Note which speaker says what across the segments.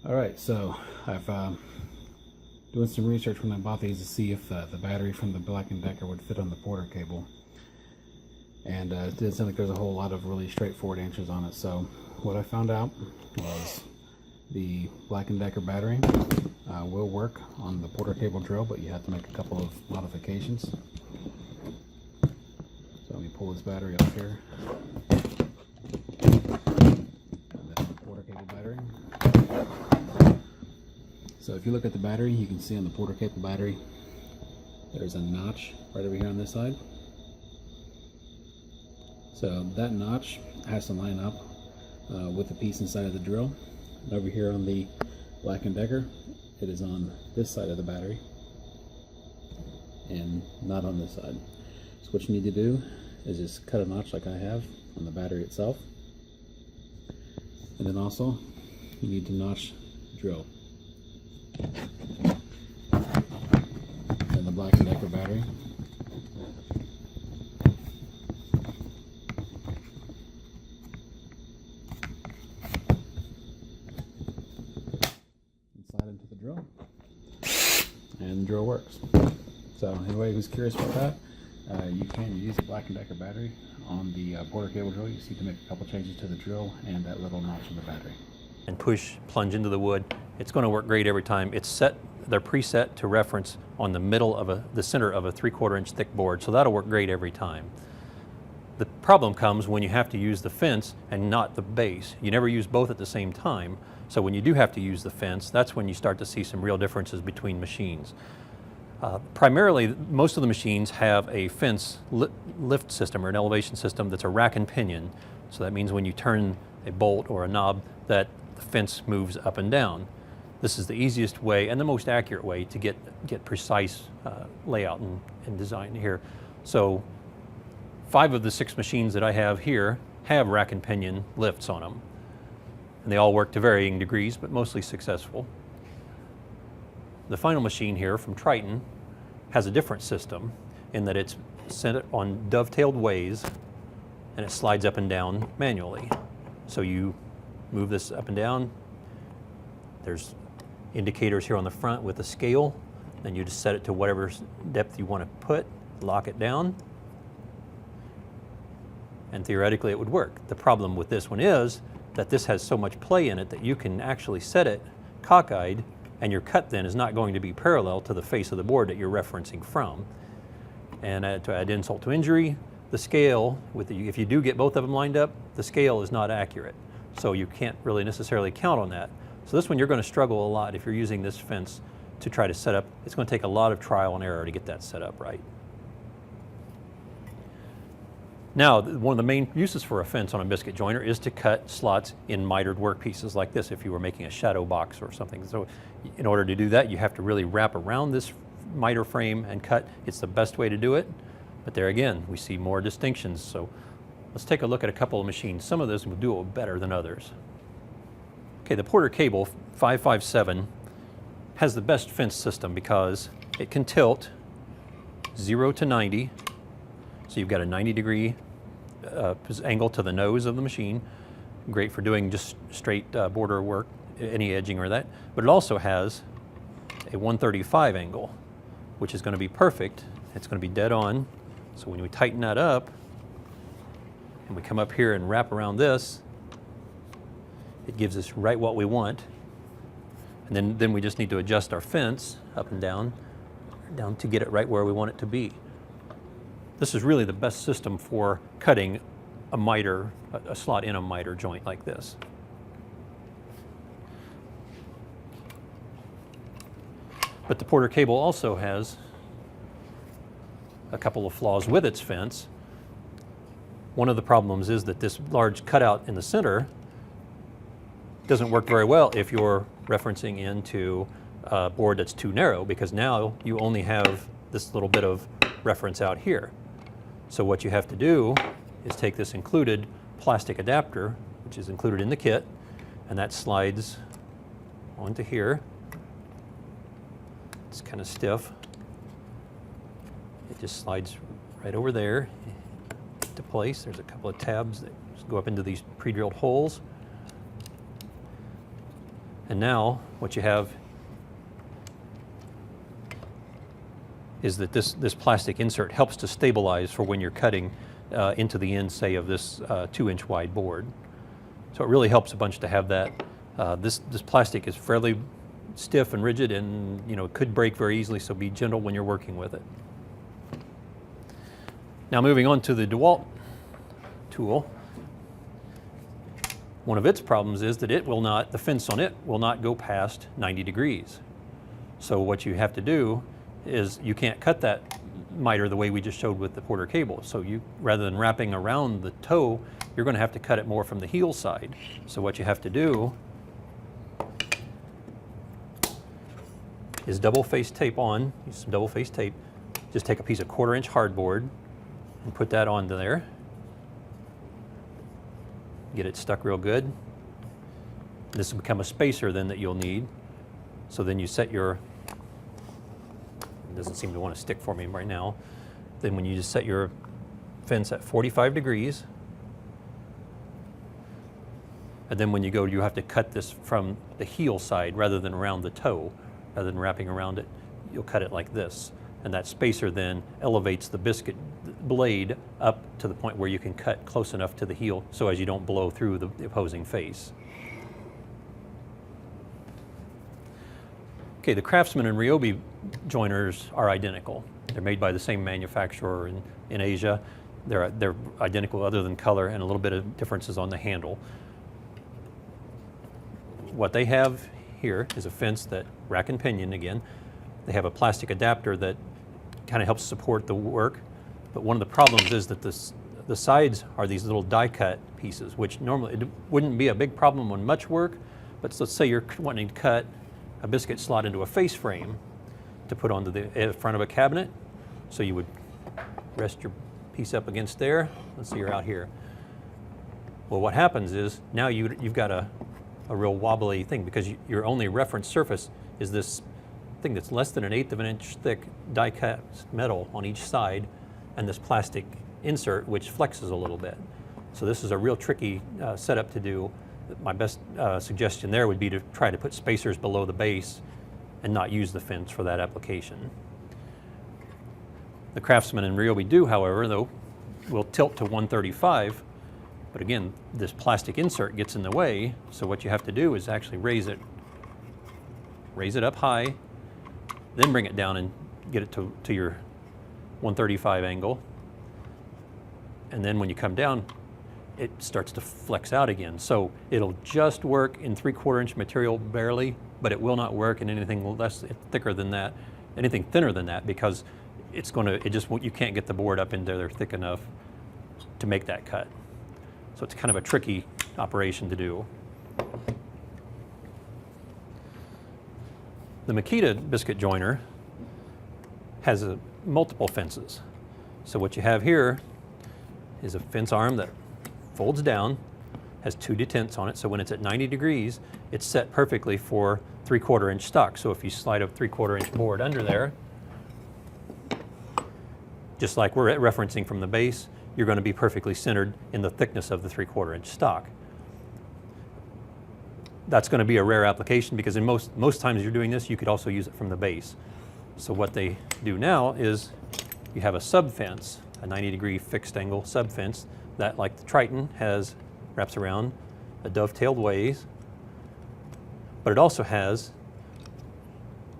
Speaker 1: Alright, so I've doing some research when I bought these to see if the battery from the Black & Decker would fit on the Porter cable. And it didn't sound like there's a whole lot of really straightforward answers on it. So what I found out was the Black & Decker battery will work on the Porter cable drill, but you have to make a couple of modifications. So let me pull this battery off here. And that's the Porter cable battery. So if you look at the battery, you can see on the Porter cable battery, there's a notch right over here on this side. So that notch has to line up with the piece inside of the drill. And over here on the Black & Decker, it is on this side of the battery and not on this side. So what you need to do is just cut a notch like I have on the battery itself. And then also, you need to notch the drill. And the Black & Decker battery. Slide into the drill, and the drill works. So anybody who's curious about that, you can use the Black & Decker battery on the Porter cable drill. You just need to make a couple changes to the drill and that little notch in the battery.
Speaker 2: And plunge into the wood. It's going to work great every time. It's set, they're preset to reference on the middle of the center of a 3/4 inch thick board, so that'll work great every time. The problem comes when you have to use the fence and not the base. You never use both at the same time, so when you do have to use the fence, that's when you start to see some real differences between machines. Primarily, most of the machines have a fence lift system or an elevation system that's a rack and pinion. So that means when you turn a bolt or a knob, that the fence moves up and down. This is the easiest way and the most accurate way to get precise layout and design here. So 5 of the 6 machines that I have here have rack and pinion lifts on them. And they all work to varying degrees, but mostly successful. The final machine here from Triton has a different system in that it's set on dovetailed ways and it slides up and down manually. So you move this up and down. There's indicators here on the front with a scale, and you just set it to whatever depth you want to put, lock it down, and theoretically it would work. The problem with this one is that this has so much play in it that you can actually set it cockeyed, and your cut then is not going to be parallel to the face of the board that you're referencing from. And to add insult to injury, the scale, if you do get both of them lined up, the scale is not accurate. So you can't really necessarily count on that. So this one you're going to struggle a lot if you're using this fence to try to set up. It's going to take a lot of trial and error to get that set up right. Now, one of the main uses for a fence on a biscuit joiner is to cut slots in mitered workpieces like this if you were making a shadow box or something. So in order to do that, you have to really wrap around this miter frame and cut. It's the best way to do it. But there again, we see more distinctions. So let's take a look at a couple of machines. Some of those will do it better than others. Okay, the Porter Cable 557 has the best fence system because it can tilt 0 to 90. So you've got a 90-degree angle to the nose of the machine. Great for doing just straight border work, any edging or that. But it also has a 135 angle, which is going to be perfect. It's going to be dead on. So when we tighten that up, and we come up here and wrap around this, it gives us right what we want. And then we just need to adjust our fence up and down to get it right where we want it to be. This is really the best system for cutting a miter, a slot in a miter joint like this. But the Porter Cable also has a couple of flaws with its fence. One of the problems is that this large cutout in the center doesn't work very well if you're referencing into a board that's too narrow, because now you only have this little bit of reference out here. So what you have to do is take this included plastic adapter, which is included in the kit, and that slides onto here. It's kind of stiff. It just slides right over there to place. There's a couple of tabs that just go up into these pre-drilled holes. And now what you have is that this plastic insert helps to stabilize for when you're cutting into the end, say, of this 2-inch wide board. So it really helps a bunch to have that. This plastic is fairly stiff and rigid, and it could break very easily, so be gentle when you're working with it. Now moving on to the DeWalt tool. One of its problems is that the fence on it will not go past 90 degrees. So what you have to do is you can't cut that miter the way we just showed with the Porter cable. So rather than wrapping around the toe, you're going to have to cut it more from the heel side. So what you have to do is double face tape on, use some double face tape. Just take a piece of 1/4-inch hardboard and put that onto there. Get it stuck real good. This will become a spacer then that you'll need. So then you set your, it doesn't seem to want to stick for me right now. Then when you just set your fence at 45 degrees, and then when you go, you have to cut this from the heel side rather than around the toe. Rather than wrapping around it, you'll cut it like this. And that spacer then elevates the biscuit blade up to the point where you can cut close enough to the heel so as you don't blow through the opposing face. Okay, the Craftsman and Ryobi joiners are identical. They're made by the same manufacturer in Asia. They're identical other than color and a little bit of differences on the handle. What they have here is a fence that rack and pinion again. They have a plastic adapter that kind of helps support the work, but one of the problems is that the sides are these little die cut pieces, which normally it wouldn't be a big problem on much work, but let's say you're wanting to cut a biscuit slot into a face frame to put onto the front of a cabinet. So you would rest your piece up against there. Let's say you're out here. Well, what happens is now you've got a real wobbly thing because your only reference surface is this thing that's less than 1/8 of an inch thick die cut metal on each side and this plastic insert which flexes a little bit. So this is a real tricky setup to do. My best suggestion there would be to try to put spacers below the base and not use the fence for that application. The Craftsman and Ryobi do, however, though, will tilt to 135. But again, this plastic insert gets in the way, so what you have to do is actually raise it up high, then bring it down and get it to your 135 angle. And then when you come down, it starts to flex out again. So it'll just work in 3/4-inch material barely, but it will not work in anything thicker than that, anything thinner than that, because you can't get the board up into there thick enough to make that cut. So it's kind of a tricky operation to do. The Makita biscuit joiner has multiple fences. So what you have here is a fence arm that folds down, has 2 detents on it, so when it's at 90 degrees, it's set perfectly for 3/4-inch stock. So if you slide a 3/4-inch board under there, just like we're referencing from the base, you're going to be perfectly centered in the thickness of the 3/4-inch stock. That's going to be a rare application because in most times you're doing this, you could also use it from the base. So what they do now is you have a sub fence, a 90-degree fixed angle sub fence that, like the Triton, wraps around a dovetailed ways, but it also has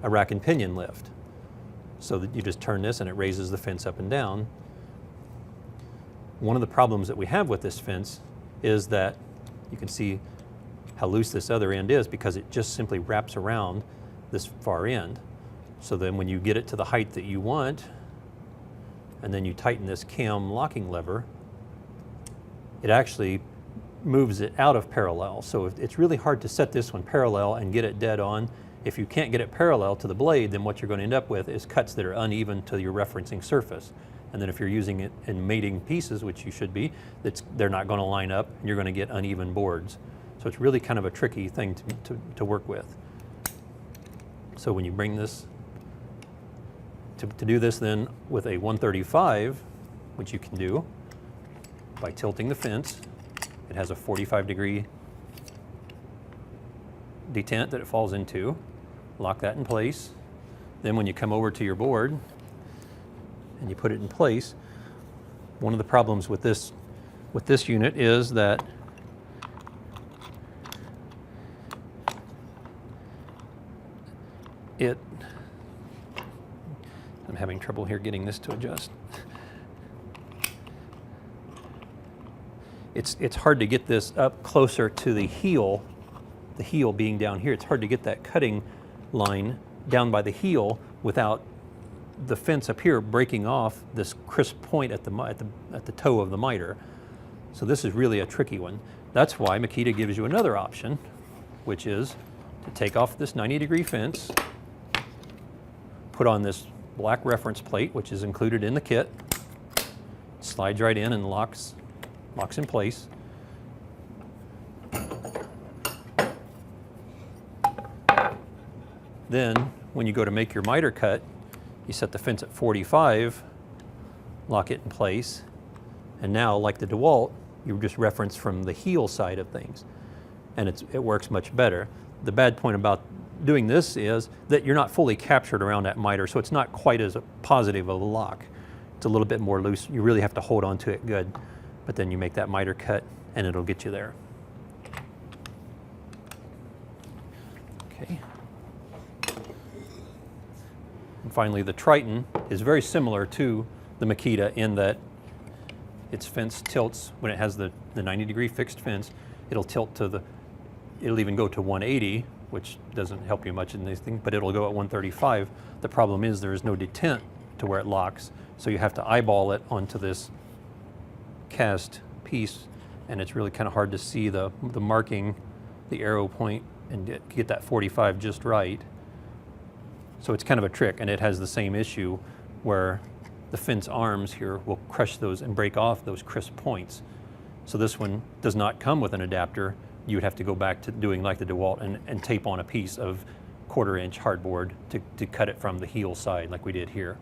Speaker 2: a rack and pinion lift. So that you just turn this and it raises the fence up and down. One of the problems that we have with this fence is that you can see how loose this other end is because it just simply wraps around this far end. So then when you get it to the height that you want, and then you tighten this cam locking lever, it actually moves it out of parallel. So it's really hard to set this one parallel and get it dead on. If you can't get it parallel to the blade, then what you're going to end up with is cuts that are uneven to your referencing surface. And then if you're using it in mating pieces, which you should be, they're not going to line up and you're going to get uneven boards. So it's really kind of a tricky thing to work with. So when you bring this, to do this then with a 135, which you can do by tilting the fence, it has a 45-degree detent that it falls into, lock that in place. Then when you come over to your board and you put it in place, one of the problems with this unit is that I'm having trouble here getting this to adjust. It's hard to get this up closer to the heel being down here. It's hard to get that cutting line down by the heel without the fence up here breaking off this crisp point at the toe of the miter. So this is really a tricky one. That's why Makita gives you another option, which is to take off this 90-degree fence, put on this black reference plate, which is included in the kit, slides right in and locks in place. Then, when you go to make your miter cut, you set the fence at 45, lock it in place, and now, like the DeWalt, you just reference from the heel side of things, and it works much better. The bad point about doing this is that you're not fully captured around that miter, so it's not quite as positive of a lock. It's a little bit more loose. You really have to hold on to it good, but then you make that miter cut, and it'll get you there. Okay. And finally, the Triton is very similar to the Makita in that its fence tilts when it has the 90-degree fixed fence. It'll tilt it'll even go to 180, which doesn't help you much in these things, but it'll go at 135. The problem is there is no detent to where it locks, so you have to eyeball it onto this cast piece, and it's really kind of hard to see the marking, the arrow point, and get that 45 just right. So it's kind of a trick, and it has the same issue where the fence arms here will crush those and break off those crisp points. So this one does not come with an adapter. You would have to go back to doing like the DeWalt and tape on a piece of 1/4-inch hardboard to cut it from the heel side like we did here.